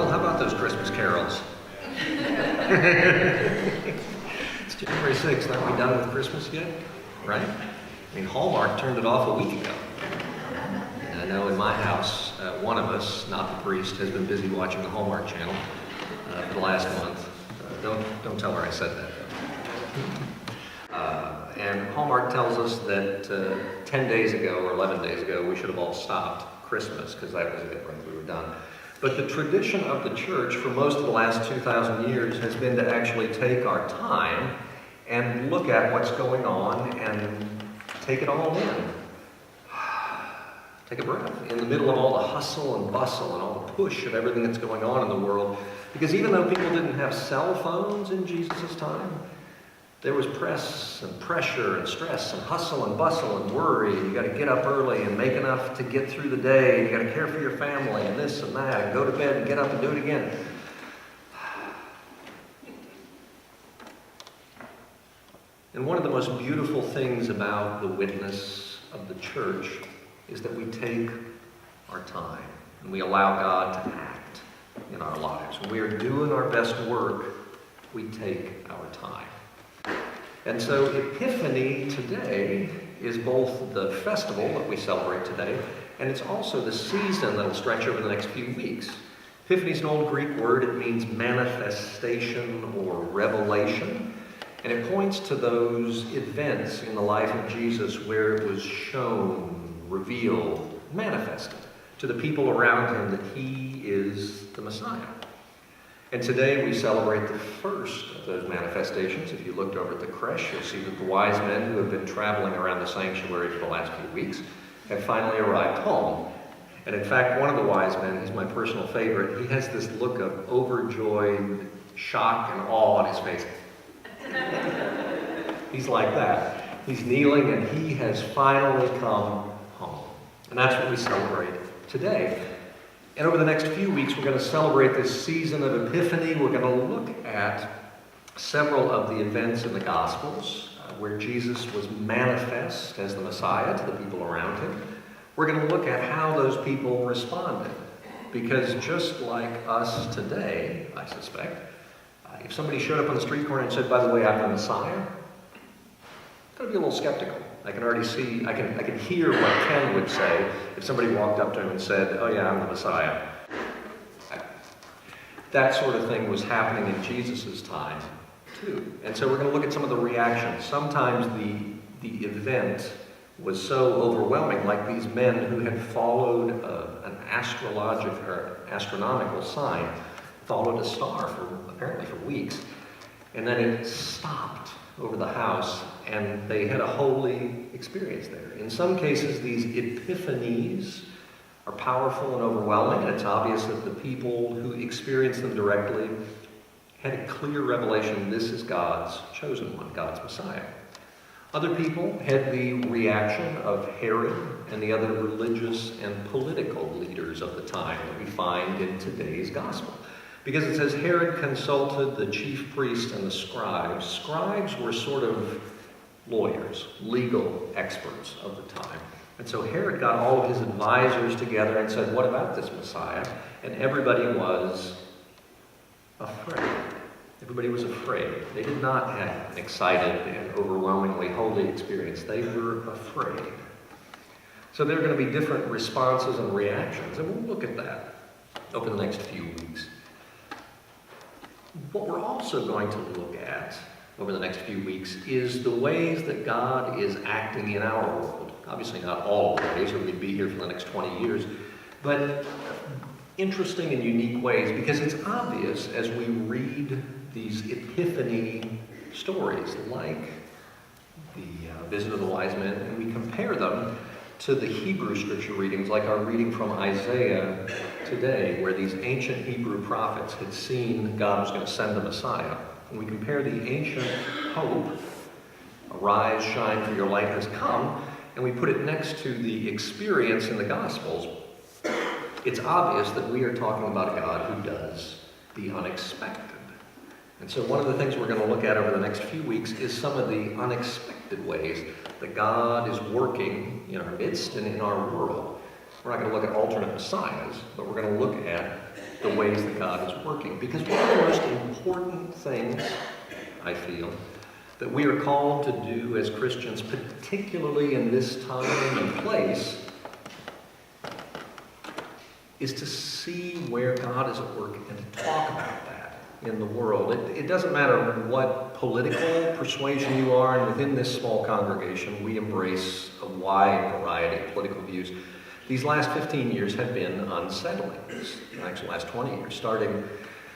how about those Christmas carols? It's January 6th. Aren't we done with Christmas yet? Right? I mean, Hallmark turned it off a week ago. And I know in my house, one of us, not the priest, has been busy watching the Hallmark channel for the last month. Don't tell her I said that, though. And Hallmark tells us that 10 days ago or 11 days ago, we should have all stopped Christmas because that was it, right? We were done. But the tradition of the church for most of the last 2,000 years has been to actually take our time and look at what's going on and take it all in. Take a breath in the middle of all the hustle and bustle and all the push of everything that's going on in the world. Because even though people didn't have cell phones in Jesus' time, there was press and pressure and stress and hustle and bustle and worry. You got to get up early and make enough to get through the day. You got to care for your family and this and that and go to bed and get up and do it again. And one of the most beautiful things about the witness of the church is that we take our time and we allow God to act in our lives. When we are doing our best work, we take our time. And so Epiphany today is both the festival that we celebrate today, and it's also the season that will stretch over the next few weeks. Epiphany is an old Greek word. It means manifestation or revelation, and it points to those events in the life of Jesus where it was shown, revealed, manifested to the people around him that he is the Messiah. And today we celebrate the first of those manifestations. If you looked over at the creche, you'll see that the wise men who have been traveling around the sanctuary for the last few weeks have finally arrived home. And in fact, one of the wise men, he's my personal favorite, he has this look of overjoyed shock and awe on his face. He's like that. He's kneeling and he has finally come home. And that's what we celebrate today. And over the next few weeks, we're going to celebrate this season of Epiphany. We're going to look at several of the events in the Gospels where Jesus was manifest as the Messiah to the people around him. We're going to look at how those people responded. Because just like us today, I suspect, if somebody showed up on the street corner and said, by the way, I'm the Messiah, I'm going to be a little skeptical. I can already see, I can hear what Ken would say if somebody walked up to him and said, oh yeah, I'm the Messiah. That sort of thing was happening in Jesus' time too. And so we're going to look at some of the reactions. Sometimes the event was so overwhelming, like these men who had followed an astronomical sign, followed a star apparently for weeks, and then it stopped over the house, and they had a holy experience there. In some cases, these epiphanies are powerful and overwhelming, and it's obvious that the people who experienced them directly had a clear revelation, this is God's chosen one, God's Messiah. Other people had the reaction of Herod and the other religious and political leaders of the time that we find in today's gospel. Because it says Herod consulted the chief priest and the scribes. Scribes were sort of lawyers, legal experts of the time. And so Herod got all of his advisors together and said, what about this Messiah? And everybody was afraid. Everybody was afraid. They did not have an excited and overwhelmingly holy experience. They were afraid. So there are going to be different responses and reactions, and we'll look at that over the next few weeks. What we're also going to look at over the next few weeks is the ways that God is acting in our world. Obviously not all the ways, or we'd be here for the next 20 years, but interesting and unique ways, because it's obvious as we read these Epiphany stories, like the visit of the wise men, and we compare them to the Hebrew scripture readings, like our reading from Isaiah today, where these ancient Hebrew prophets had seen God was going to send the Messiah. And we compare the ancient hope, arise, shine, for your light has come, and we put it next to the experience in the Gospels. It's obvious that we are talking about a God who does the unexpected. And so one of the things we're going to look at over the next few weeks is some of the unexpected ways that God is working in our midst and in our world. We're not going to look at alternate messiahs, but we're going to look at the ways that God is working. Because one of the most important things, I feel, that we are called to do as Christians, particularly in this time and place, is to see where God is at work and to talk about that in the world. It doesn't matter what political persuasion you are, and within this small congregation, we embrace a wide variety of political views. These last 15 years have been unsettling. Actually, the last 20 years, starting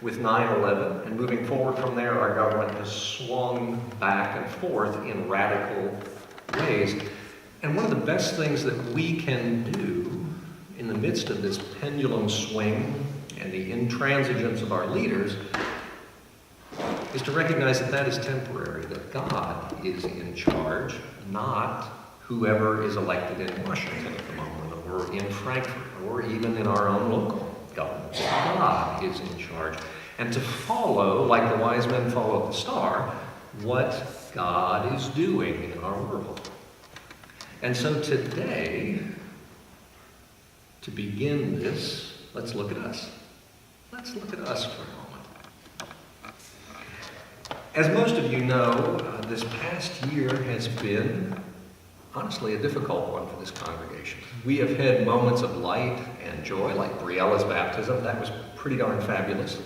with 9/11 and moving forward from there, our government has swung back and forth in radical ways. And one of the best things that we can do in the midst of this pendulum swing and the intransigence of our leaders is to recognize that that is temporary, that God is in charge, not whoever is elected in Washington at the moment, or in Frankfurt, or even in our own local government. God is in charge. And to follow, like the wise men followed the star, what God is doing in our world. And so today, to begin this, let's look at us. Let's look at us for a moment. As most of you know, this past year has been, honestly, a difficult one for this congregation. We have had moments of light and joy, like Briella's baptism. That was pretty darn fabulous.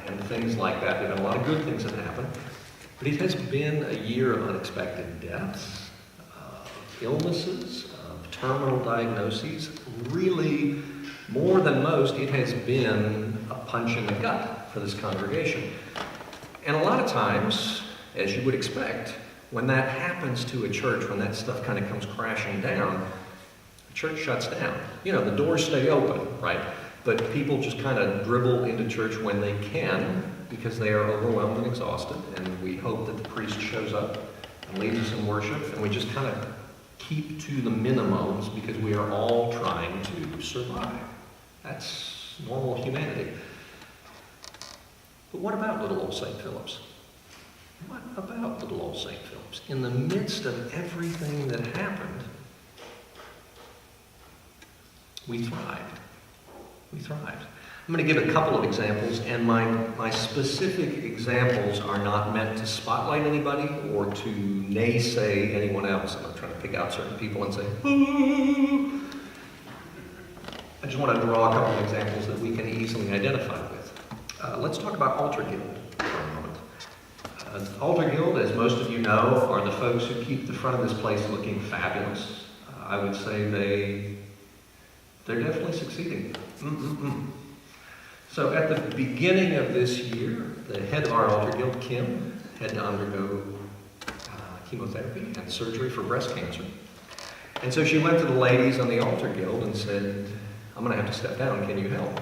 And things like that. There have been a lot of good things that happened. But it has been a year of unexpected deaths, illnesses, terminal diagnoses. Really, more than most, it has been a punch in the gut for this congregation. And a lot of times, as you would expect, when that happens to a church, when that stuff kind of comes crashing down, the church shuts down. You know, the doors stay open, right? But people just kind of dribble into church when they can because they are overwhelmed and exhausted. And we hope that the priest shows up and leads us in worship. And we just kind of keep to the minimums because we are all trying to survive. That's normal humanity. But what about little old St. Philip's? What about little old St. Philip's? In the midst of everything that happened, we thrived. We thrived. I'm going to give a couple of examples, and my specific examples are not meant to spotlight anybody or to naysay anyone else. I'm not trying to pick out certain people and say, ooh. I just want to draw a couple of examples that we can easily identify with. Let's talk about Altar Guild for a moment. Altar Guild, as most of you know, are the folks who keep the front of this place looking fabulous. I would say they're definitely succeeding. So at the beginning of this year, the head of our Altar Guild, Kim, had to undergo chemotherapy and surgery for breast cancer. And so she went to the ladies on the Altar Guild and said, I'm going to have to step down, can you help?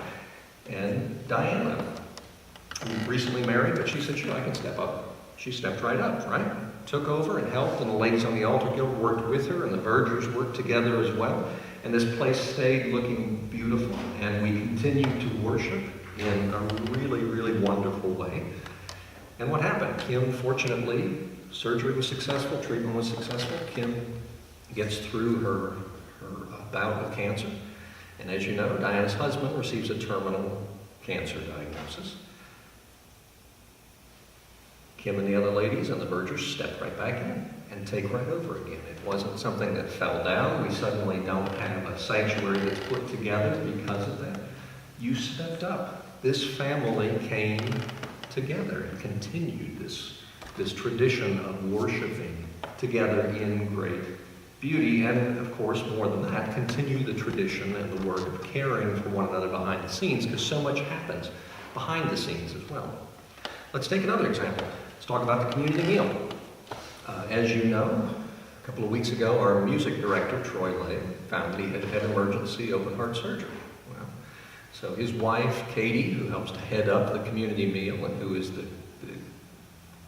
And Diana, who recently married, but she said, sure, I can step up. She stepped right up, right? Took over and helped, and the ladies on the Altar Guild worked with her, and the vergers worked together as well. And this place stayed looking beautiful, and we continued to worship in a really, really wonderful way. And what happened? Kim, fortunately, surgery was successful, treatment was successful. Kim gets through her bout of cancer. And as you know, Diana's husband receives a terminal cancer diagnosis. Kim and the other ladies and the vergers step right back in and take right over again. It wasn't something that fell down. We suddenly don't have a sanctuary that's put together because of that. You stepped up. This family came together and continued this tradition of worshiping together in great beauty. And of course, more than that, continue the tradition and the work of caring for one another behind the scenes, because so much happens behind the scenes as well. Let's take another example. Let's talk about the community meal. As you know, a couple of weeks ago, our music director, Troy Lay, found that he had had emergency open heart surgery. Well, so his wife, Katie, who helps to head up the community meal and who is the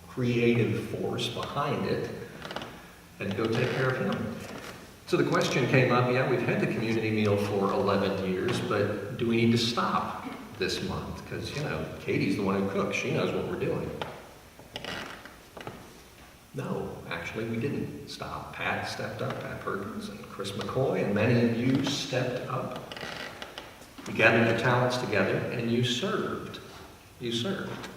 creative force behind it, had to go take care of him. So the question came up, yeah, we've had the community meal for 11 years, but do we need to stop this month? Because, you know, Katie's the one who cooks. She knows what we're doing. No, actually, we didn't stop. Pat stepped up, Pat Perkins and Chris McCoy, and many of you stepped up. You gathered your talents together and you served. You served.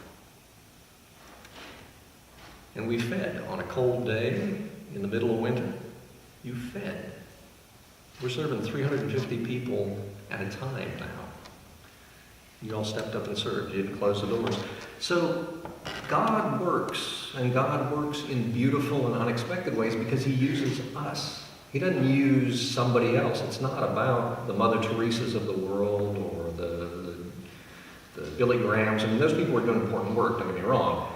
And we fed on a cold day in the middle of winter. You fed. We're serving 350 people at a time now. You all stepped up and served. You didn't close the doors. So God works, and God works in beautiful and unexpected ways because he uses us. He doesn't use somebody else. It's not about the Mother Teresas of the world or the Billy Grahams. I mean, those people are doing important work, don't get me wrong.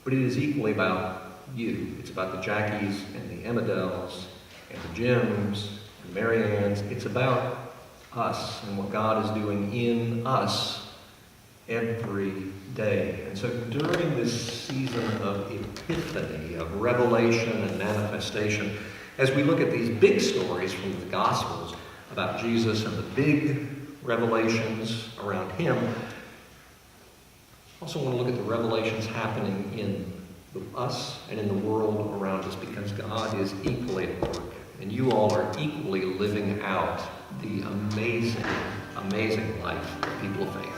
But it is equally about you. It's about the Jackies and the Emmerdales and the Jims and Mary Ann's. It's about us and what God is doing in us every day. And so during this season of Epiphany, of revelation and manifestation, as we look at these big stories from the Gospels about Jesus and the big revelations around him, I also want to look at the revelations happening in us and in the world around us, because God is equally at work. And you all are equally living out the amazing, amazing life of people of faith.